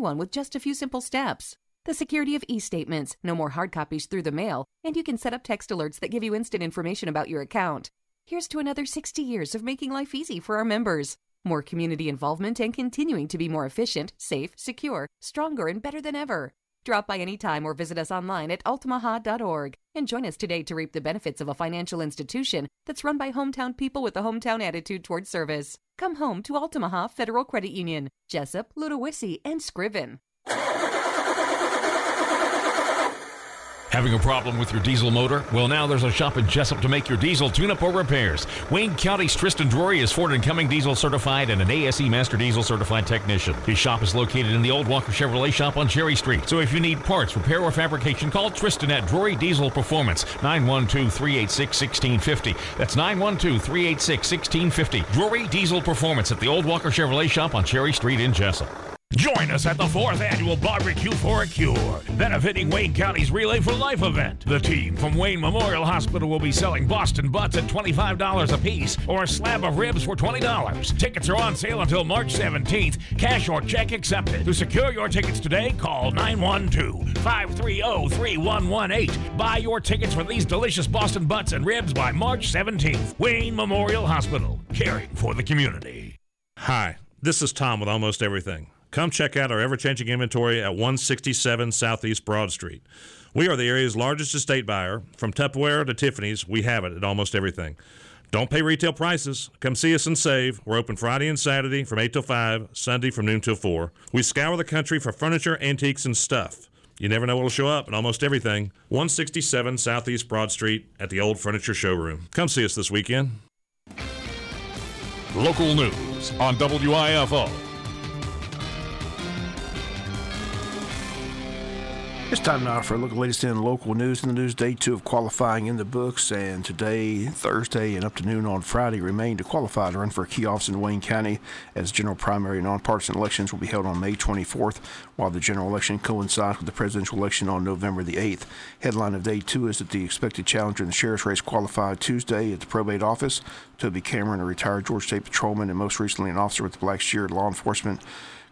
anyone with just a few simple steps. The security of e-statements, no more hard copies through the mail, and you can set up text alerts that give you instant information about your account. Here's to another 60 years of making life easy for our members. More community involvement and continuing to be more efficient, safe, secure, stronger, and better than ever. Drop by anytime or visit us online at altamaha.org and join us today to reap the benefits of a financial institution that's run by hometown people with a hometown attitude toward service. Come home to Altamaha Federal Credit Union, Jesup, Ludowisi, and Scriven. Having a problem with your diesel motor? Well, now there's a shop in Jesup to make your diesel tune-up or repairs. Wayne County's Tristan Drury is Ford and Cumming diesel certified and an ASE Master Diesel certified technician. His shop is located in the Old Walker Chevrolet shop on Cherry Street. So if you need parts, repair, or fabrication, call Tristan at Drury Diesel Performance, 912-386-1650. That's 912-386-1650. Drury Diesel Performance at the Old Walker Chevrolet shop on Cherry Street in Jesup. Join us at the 4th Annual Barbecue for a Cure, benefiting Wayne County's Relay for Life event. The team from Wayne Memorial Hospital will be selling Boston butts at $25 a piece or a slab of ribs for $20. Tickets are on sale until March 17th. Cash or check accepted. To secure your tickets today, call 912-530-3118. Buy your tickets for these delicious Boston butts and ribs by March 17th. Wayne Memorial Hospital, caring for the community. Hi, this is Tom with Almost Everything. Come check out our ever-changing inventory at 167 Southeast Broad Street. We are the area's largest estate buyer. From Tupperware to Tiffany's, we have it at Almost Everything. Don't pay retail prices. Come see us and save. We're open Friday and Saturday from 8 till 5, Sunday from noon till 4. We scour the country for furniture, antiques, and stuff. You never know what will show up at Almost Everything. 167 Southeast Broad Street at the Old Furniture Showroom. Come see us this weekend. Local news on WIFO. It's time now for a look at the latest in local news. In the news, day 2 of qualifying in the books, and today, Thursday, and up to noon on Friday remain to qualify to run for a key office in Wayne County, as general primary and nonpartisan elections will be held on May 24th, while the general election coincides with the presidential election on November the 8th. Headline of day 2 is that the expected challenger in the sheriff's race qualified Tuesday at the probate office. Toby Cameron, a retired Georgia State patrolman and most recently an officer with the Blackshear Law Enforcement,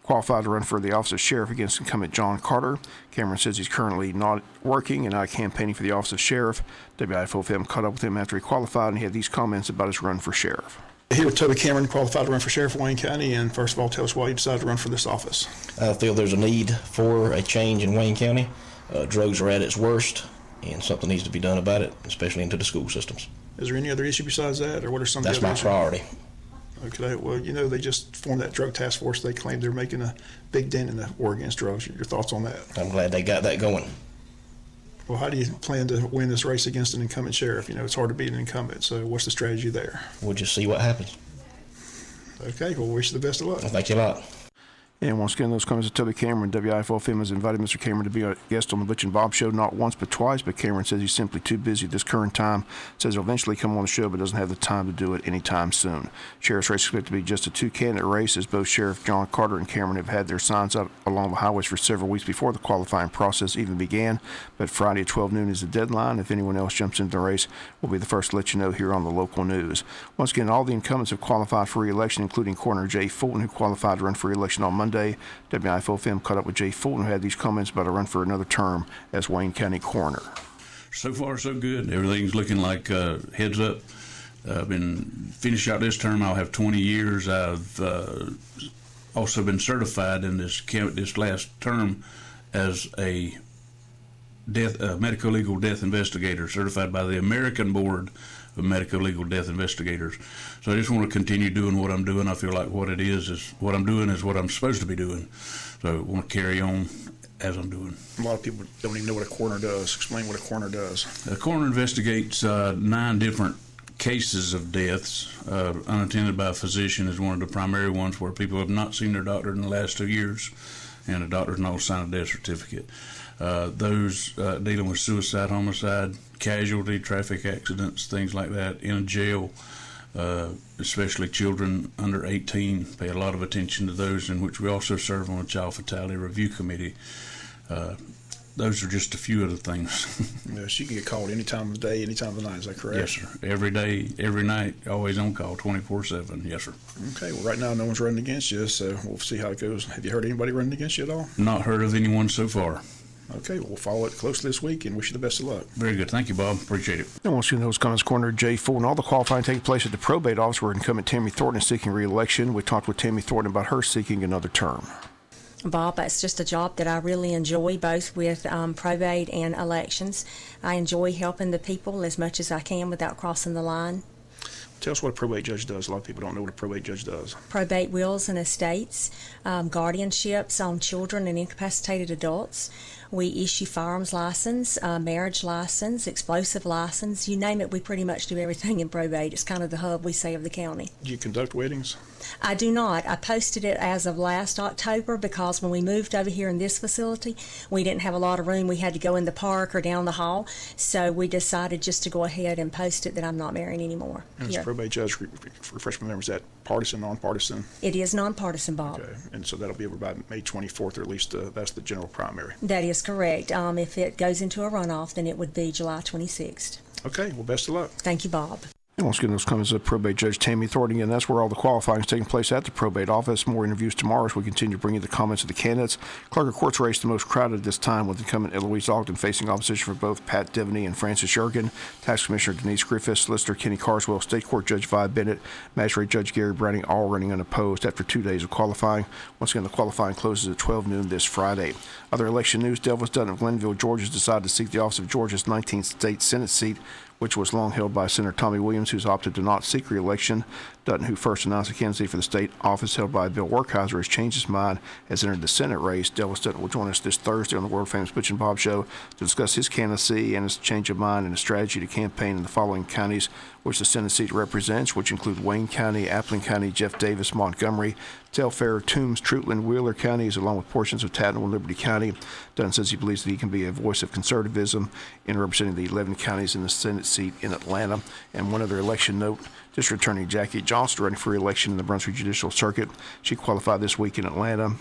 qualified to run for the office of sheriff against incumbent John Carter. Cameron says he's currently not working and not campaigning for the office of sheriff. WIFO-FM caught up with him after he qualified, and he had these comments about his run for sheriff. Here with Toby Cameron, qualified to run for sheriff of Wayne County, and first of all, tell us why you decided to run for this office. I feel there's a need for a change in Wayne County. Drugs are at its worst, and something needs to be done about it, especially into the school systems. Is there any other issue besides that, or what are some of the That's other my issues? priority. Okay, well, you know, they just formed that drug task force. They claim they're making a big dent in the war against drugs. Your thoughts on that? I'm glad they got that going. Well, how do you plan to win this race against an incumbent sheriff? You know, it's hard to beat an incumbent, so what's the strategy there? We'll just see what happens. Okay, well, wish you the best of luck. Well, thank you a lot. And once again, those comments of Toby Cameron. WIFO-FM has invited Mr. Cameron to be a guest on the Butch and Bob Show, not once but twice, but Cameron says he's simply too busy at this current time. Says he'll eventually come on the show, but doesn't have the time to do it anytime soon. Sheriff's race is expected to be just a two-candidate race, as both Sheriff John Carter and Cameron have had their signs up along the highways for several weeks before the qualifying process even began. But Friday at 12 noon is the deadline. If anyone else jumps into the race, we'll be the first to let you know here on the local news. Once again, all the incumbents have qualified for re-election, including Coroner Jay Fulton, who qualified to run for re-election on Monday. WIFO-FM caught up with Jay Fulton, who had these comments about a run for another term as Wayne County Coroner. So far, so good. Everything's looking like heads up. I've been finished out this term. I'll have 20 years. I've also been certified in this last term as a medical legal death investigator, certified by the American Board of Medical Legal Death Investigators. So I just want to continue doing what I'm doing. I feel like what I'm doing is what I'm supposed to be doing. So I want to carry on as I'm doing. A lot of people don't even know what a coroner does. Explain what a coroner does. A coroner investigates 9 different cases of deaths. Unattended by a physician is one of the primary ones, where people have not seen their doctor in the last 2 years, and the doctor's not signed a death certificate. Those dealing with suicide, homicide, casualty, traffic accidents, things like that, in a jail, especially children under 18, pay a lot of attention to those, in which we also serve on a child fatality review committee. those are just a few of the things. Yes, you can get called any time of the day, any time of the night. Is that correct? Yes, sir. Every day, every night, always on call, 24/7. Yes, sir. Okay. Well, right now, no one's running against you, so we'll see how it goes. Have you heard anybody running against you at all? Not heard of anyone so far. Okay. Well, we'll follow it closely this week and wish you the best of luck. Very good. Thank you, Bob. Appreciate it. And once again, those comments corner J4 and all the qualifying taking place at the probate office where incumbent Tammy Thornton is seeking re-election. We talked with Tammy Thornton about her seeking another term. Bob, it's just a job that I really enjoy, both with probate and elections. I enjoy helping the people as much as I can without crossing the line. Tell us what a probate judge does. A lot of people don't know what a probate judge does. Probate wills and estates, guardianships on children and incapacitated adults. We issue firearms license, marriage license, explosive license, you name it. We pretty much do everything in probate. It's kind of the hub, we say, of the county. Do you conduct weddings? I do not. I posted it as of last October because when we moved over here in this facility, we didn't have a lot of room. We had to go in the park or down the hall. So we decided just to go ahead and post it that I'm not marrying anymore. And as a probate judge, refresh my memory, is that partisan, nonpartisan? It is nonpartisan, Bob. Okay. And so that'll be over by May 24th, or at least that's the general primary. That is correct. If it goes into a runoff, then it would be July 26th. Okay. Well, best of luck. Thank you, Bob. And once again, those comments of probate judge Tammy Thornton, and that's where all the qualifying is taking place at the probate office. More interviews tomorrow as we continue to bring you the comments of the candidates. Clerk of Court's race the most crowded at this time, with incumbent Eloise Ogden facing opposition for both Pat Devaney and Francis Yergin, Tax Commissioner Denise Griffiths, Solicitor Kenny Carswell, State Court Judge Vi Bennett, Magistrate Judge Gary Browning, all running unopposed after 2 days of qualifying. Once again, the qualifying closes at 12 noon this Friday. Other election news: Delvis Dutton of Glenville, Georgia, has decided to seek the office of Georgia's 19th state Senate seat, which was long held by Senator Tommy Williams, who's opted to not seek re-election. Dutton, who first announced a candidacy for the state office held by Bill Werkheiser, has changed his mind, has entered the Senate race. Delvis Dutton will join us this Thursday on the world-famous Butch and Bob Show to discuss his candidacy and his change of mind and a strategy to campaign in the following counties which the Senate seat represents, which include Wayne County, Appling County, Jeff Davis, Montgomery, Telfair, Toombs, Treutlen, Wheeler counties, along with portions of Tattnall and Liberty County. Dutton says he believes that he can be a voice of conservatism in representing the 11 counties in the Senate seat in Atlanta. And one other election note: District Attorney Jackie Johnston running for re-election in the Brunswick Judicial Circuit. She qualified this week in Atlanta.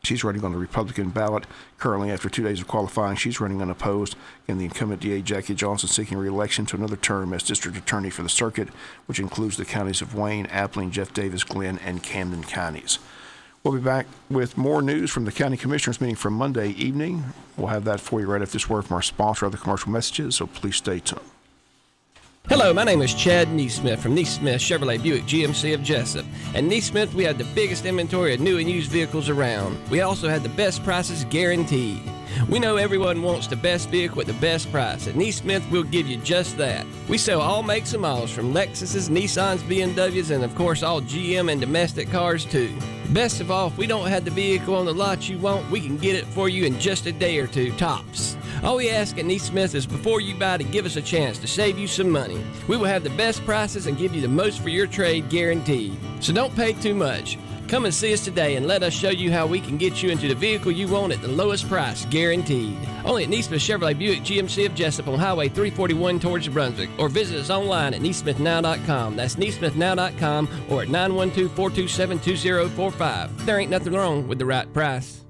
She's running on the Republican ballot. Currently, after 2 days of qualifying, she's running unopposed. And the incumbent DA, Jackie Johnson, seeking re-election to another term as district attorney for the circuit, which includes the counties of Wayne, Appling, Jeff Davis, Glenn, and Camden counties. We'll be back with more news from the County Commissioners meeting from Monday evening. We'll have that for you right after this word from our sponsor, other commercial messages, so please stay tuned. Hello, my name is Chad Neesmith from Neesmith Chevrolet Buick GMC of Jesup. At Neesmith, we have the biggest inventory of new and used vehicles around. We also have the best prices guaranteed. We know everyone wants the best vehicle at the best price. At Neesmith, we'll give you just that. We sell all makes and models, from Lexuses, Nissans, BMWs, and of course all GM and domestic cars too. Best of all, if we don't have the vehicle on the lot you want, we can get it for you in just a day or two, tops. All we ask at Neesmith is before you buy to give us a chance to save you some money. We will have the best prices and give you the most for your trade guaranteed. So don't pay too much. Come and see us today and let us show you how we can get you into the vehicle you want at the lowest price, guaranteed. Only at Neesmith Chevrolet Buick GMC of Jesup on Highway 341 towards Brunswick, or visit us online at neesmithnow.com. That's neesmithnow.com, or at 912-427-2045. There ain't nothing wrong with the right price.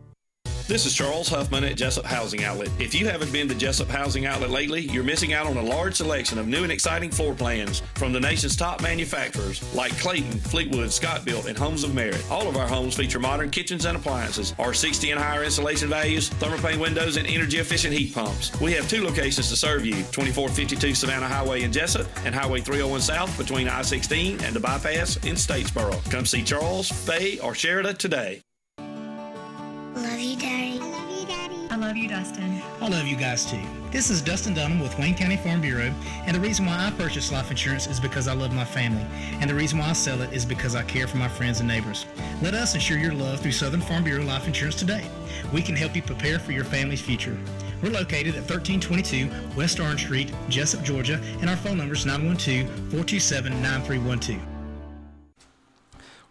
This is Charles Huffman at Jesup Housing Outlet. If you haven't been to Jesup Housing Outlet lately, you're missing out on a large selection of new and exciting floor plans from the nation's top manufacturers like Clayton, Fleetwood, Scott Built, and Homes of Merit. All of our homes feature modern kitchens and appliances, R60 and higher installation values, thermopane windows, and energy-efficient heat pumps. We have 2 locations to serve you, 2452 Savannah Highway in Jesup and Highway 301 South between I-16 and the bypass in Statesboro. Come see Charles, Faye, or Sherida today. Love you, Daddy. I love you, Daddy. I love you, Dustin. I love you guys too. This is Dustin Dunham with Wayne County Farm Bureau, and the reason why I purchase life insurance is because I love my family, and the reason why I sell it is because I care for my friends and neighbors. Let us ensure your love through Southern Farm Bureau Life Insurance today. We can help you prepare for your family's future. We're located at 1322 West Orange Street, Jesup, Georgia, and our phone number is 912-427-9312.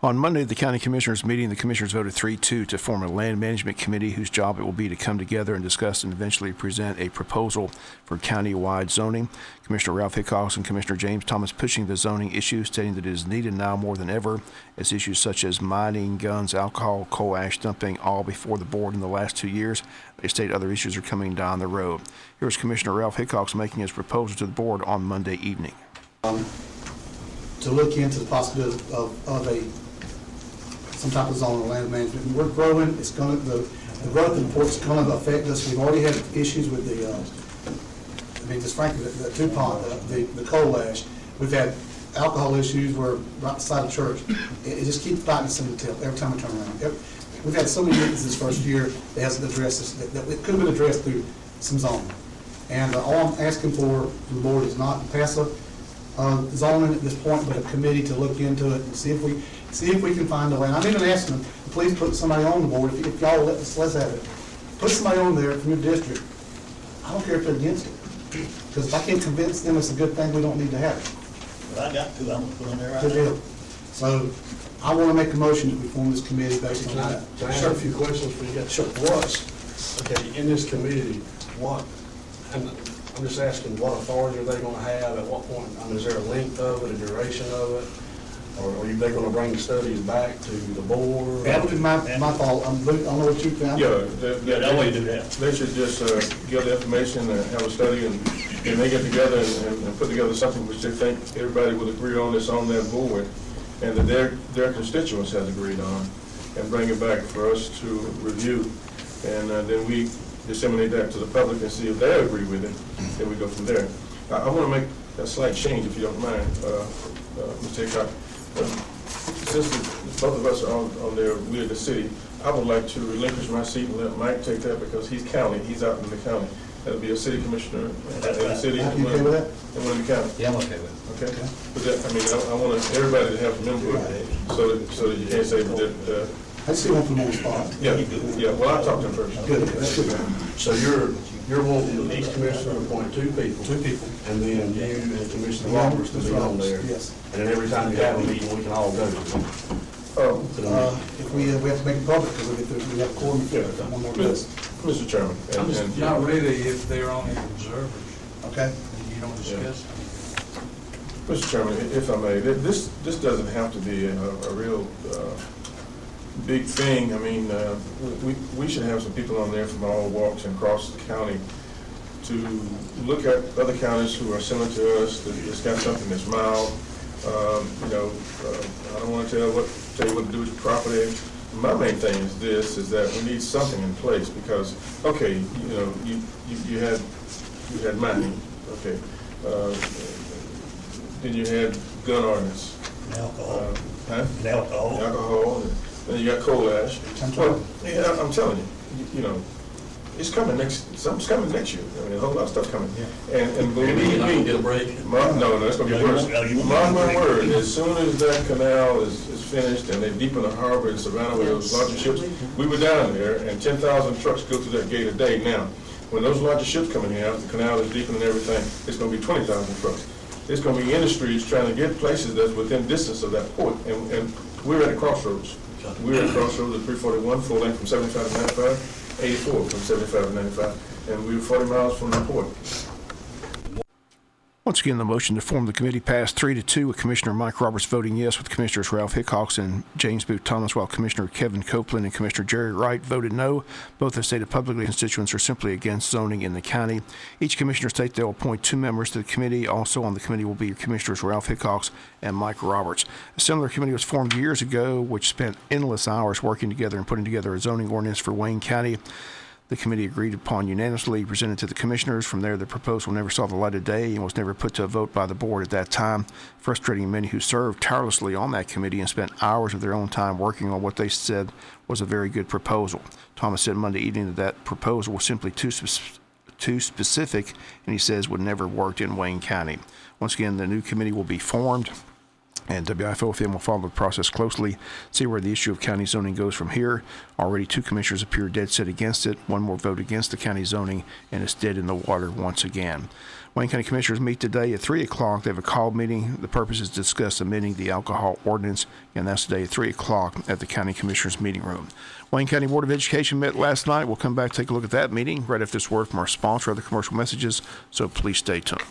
On Monday, the County Commissioners meeting, the Commissioners voted 3-2 to form a land management committee whose job it will be to come together and discuss and eventually present a proposal for county-wide zoning. Commissioner Ralph Hickox and Commissioner James Thomas pushing the zoning issue, stating that it is needed now more than ever, as issues such as mining, guns, alcohol, coal ash dumping, all before the board in the last 2 years. They state other issues are coming down the road. Here's Commissioner Ralph Hickox making his proposal to the board on Monday evening. To look into the possibility of some type of zone of land management. And we're growing. It's going to the growth in the port's going to affect us. We've already had issues with just frankly, the DuPont, the coal ash. We've had alcohol issues where right beside the church, it just keeps biting us in the tail every time we turn around. We've had so many meetings this first year that hasn't addressed this, that it could have been addressed through some zoning. And all I'm asking for the board is not to pass a zoning at this point, but a committee to look into it and see if we can find a way. And I'm even asking them, please put somebody on the board. If y'all let's have it. Put somebody on there from your district. I don't care if they're against it, because if I can't convince them it's a good thing, we don't need to have it. Well, I got two. I'm gonna put on there right Good now. deal. So I want to make a motion that we form this committee based on that. Can I ask a few questions for you? Sure. Okay, in this committee, and I'm just asking, what authority are they going to have? At what point? I mean, is there a length of it, a duration of it? Or are they going to bring the studies back to the board? That would be my fault. I don't know what you found. That way you do that. They should just give the information and have a study, and they get together and put together something which they think everybody would agree on that's on that board, and that their constituents has agreed on, and bring it back for us to review. And then we disseminate that to the public and see if they agree with it. Then we go from there. I want to make a slight change, if you don't mind, Mr. Hickok. Since both of us are on there, we're the city, I would like to relinquish my seat and let Mike take that, because he's county, he's out in the county. That'll be a city commissioner in the city. Are you okay with that? And one in the county. Yeah, I'm okay with it. Okay. But that, I want everybody to have a member, so that you can't say that. I see one from on the spot. Yeah. Well, I'll talk to him first. Good. That's good. So you're wanting each commissioner to appoint two people. And then you and Commissioner Roberts to be on there. Yes. And then every time you have a meeting, we can all go to it. If we have to make it public, because we have a quorum. One more list. Mr. Chairman. Not really if they're only observers. Okay. You don't discuss it. Mr. Chairman, if I may, this doesn't have to be a real big thing. I mean, we should have some people on there from all walks and across the county to look at other counties who are similar to us, that's got something that's mild. I don't want to tell you what to do with your property. My main thing is this: is that we need something in place, because you had mining, okay, then you had gun ordinance, And alcohol. And alcohol. Alcohol. Then you got coal ash. Well, yeah, I'm telling you, it's coming something's coming next year. I mean, a whole lot of stuff coming. Yeah. And believe me, no, that's going to be worse. Mark my word, as soon as that canal is finished and they deepen the harbor in Savannah with those larger ships, we were down there and 10,000 trucks go through that gate a day. Now, when those larger ships come in here, after the canal is deepened and everything, it's going to be 20,000 trucks. It's going to be industries trying to get places that's within distance of that port. And we're at a crossroads. We're at a crossroads at 341, full length from 75 to 95, 84 from 75 to 95, and we're 40 miles from the port. Once again, the motion to form the committee passed 3-2, with Commissioner Mike Roberts voting yes, with Commissioners Ralph Hickox and James Booth Thomas, while Commissioner Kevin Copeland and Commissioner Jerry Wright voted no. Both have stated publicly constituents are simply against zoning in the county. Each commissioner states they'll appoint 2 members to the committee. Also on the committee will be Commissioners Ralph Hickox and Mike Roberts. A similar committee was formed years ago, which spent endless hours working together and putting together a zoning ordinance for Wayne County. The committee agreed upon unanimously, presented to the commissioners. From there, the proposal never saw the light of day and was never put to a vote by the board at that time, frustrating many who served tirelessly on that committee and spent hours of their own time working on what they said was a very good proposal. Thomas said Monday evening that proposal was simply too specific, and he says would never worked in Wayne County. Once again, the new committee will be formed. And WIFO-FM will follow the process closely, see where the issue of county zoning goes from here. Already 2 commissioners appear dead set against it. One more vote against the county zoning, and it's dead in the water once again. Wayne County Commissioners meet today at 3 o'clock. They have a call meeting. The purpose is to discuss amending the alcohol ordinance, and that's today at 3 o'clock at the County Commissioners meeting room. Wayne County Board of Education met last night. We'll come back and take a look at that meeting right after this word from our sponsor, other commercial messages, so please stay tuned.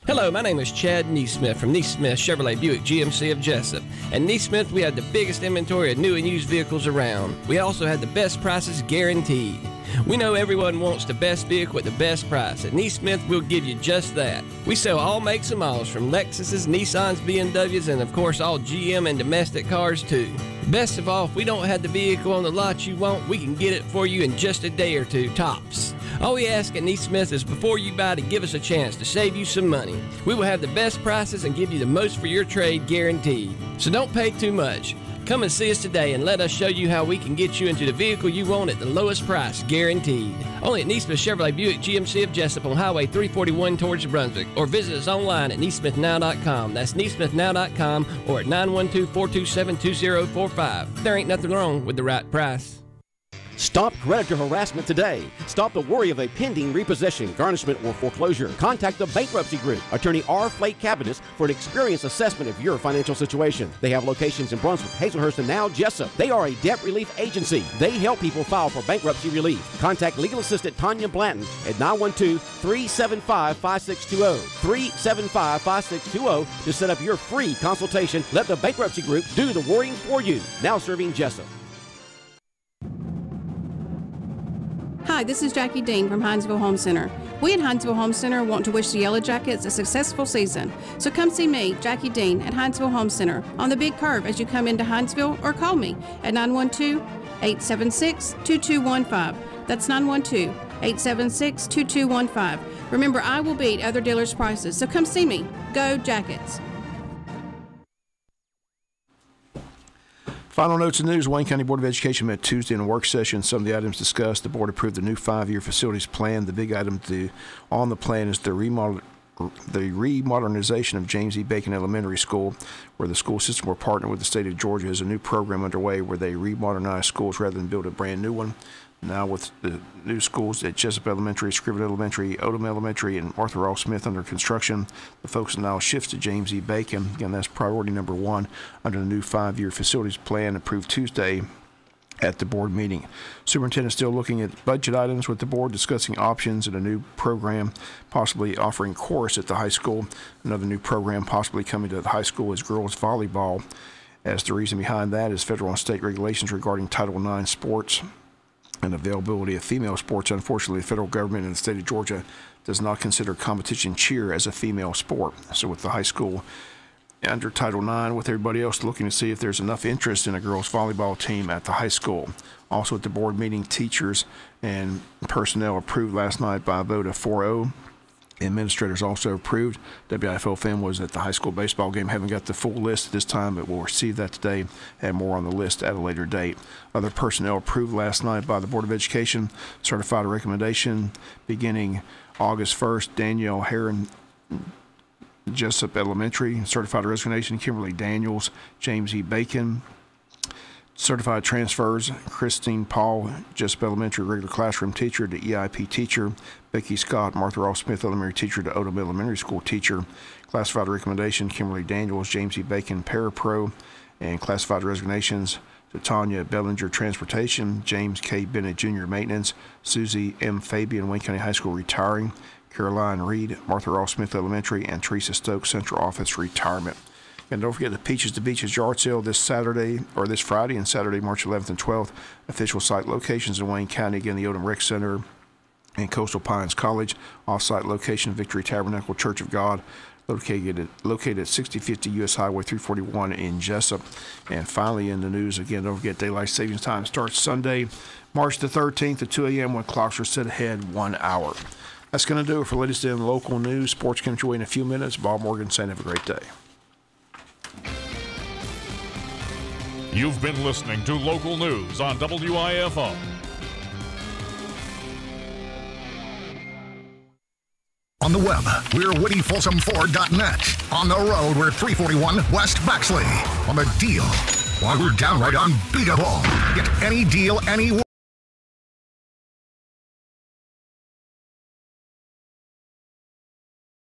Hello, my name is Chad Neesmith from Neesmith Chevrolet Buick GMC of Jesup. At Neesmith, we have the biggest inventory of new and used vehicles around. We also have the best prices guaranteed. We know everyone wants the best vehicle at the best price. At Neesmith, we'll give you just that. We sell all makes and models from Lexuses, Nissans, BMWs, and of course all GM and domestic cars too. Best of all, if we don't have the vehicle on the lot you want, we can get it for you in just a day or two, tops. All we ask at Neesmith is before you buy to give us a chance to save you some money. We will have the best prices and give you the most for your trade guaranteed. So don't pay too much. Come and see us today and let us show you how we can get you into the vehicle you want at the lowest price, guaranteed. Only at Neesmith Chevrolet Buick GMC of Jesup on Highway 341 towards Brunswick, or visit us online at neesmithnow.com. That's neesmithnow.com, or at 912-427-2045. There ain't nothing wrong with the right price. Stop creditor harassment today. Stop the worry of a pending repossession, garnishment, or foreclosure. Contact the Bankruptcy Group, Attorney R. Flake Cabinets, for an experienced assessment of your financial situation. They have locations in Brunswick, Hazelhurst, and now Jesup. They are a debt relief agency. They help people file for bankruptcy relief. Contact legal assistant Tanya Blanton at 912-375-5620. 375-5620 to set up your free consultation. Let the Bankruptcy Group do the worrying for you. Now serving Jesup. Hi, this is Jackie Dean from Hinesville Home Center. We at Hinesville Home Center want to wish the Yellow Jackets a successful season. So come see me, Jackie Dean, at Hinesville Home Center on the big curve as you come into Hinesville, or call me at 912-876-2215. That's 912-876-2215. Remember, I will beat other dealers' prices, so come see me. Go Jackets! Final notes and news. Wayne County Board of Education met Tuesday in a work session. Some of the items discussed, the board approved the new 5-year facilities plan. The big item on the plan is the remodernization of James E. Bacon Elementary School, where the school system will partner with the state of Georgia. Has a new program underway where they remodernize schools rather than build a brand new one. Now with the new schools at Jesup Elementary, Scriven Elementary, Odom Elementary, and Arthur L. Smith under construction, the focus now shifts to James E. Bacon. Again, that's priority number 1 under the new 5-year facilities plan approved Tuesday at the board meeting. Superintendent still looking at budget items with the board, discussing options and a new program, possibly offering chorus at the high school. Another new program possibly coming to the high school is girls volleyball, as the reason behind that is federal and state regulations regarding Title IX sports and availability of female sports. Unfortunately, the federal government in the state of Georgia does not consider competition cheer as a female sport. So with the high school under Title IX, with everybody else looking to see if there's enough interest in a girls volleyball team at the high school. Also at the board meeting, teachers and personnel approved last night by a vote of 4-0. Administrators also approved. WIFO-FM was at the high school baseball game. Haven't got the full list at this time, but we'll receive that today. Have more on the list at a later date. Other personnel approved last night by the Board of Education. Certified a recommendation beginning August 1st. Danielle Heron, Jesup Elementary. Certified a resignation, Kimberly Daniels, James E. Bacon. Certified transfers, Christine Paul, Jesup Elementary regular classroom teacher to EIP teacher. Becky Scott, Martha Ross Smith Elementary teacher to Odom Elementary School teacher. Classified recommendation, Kimberly Daniels, James E. Bacon, parapro. And classified resignations to Tanya Bellinger, transportation. James K. Bennett Jr., maintenance. Susie M. Fabian, Wayne County High School, retiring. Caroline Reed, Martha Ross Smith Elementary, and Teresa Stokes, Central Office, retirement. And don't forget the Peaches to Beaches yard sale this Friday and Saturday, March 11th and 12th. Official site locations in Wayne County. Again, the Odom Rec Center and Coastal Pines College. Off-site location, Victory Tabernacle Church of God, located at 6050 U.S. Highway 341 in Jesup. And finally in the news, again, don't forget daylight savings time starts Sunday, March the 13th at 2 a.m. when clocks are set ahead 1 hour. That's going to do it for latest in local news. Sports coming your way in a few minutes. Bob Morgan saying have a great day. You've been listening to local news on WIFO. On the web, we're wittyfolsomford.net. On the road, we're 341 West Baxley. On the deal, well, we're downright unbeatable. Get any deal anywhere.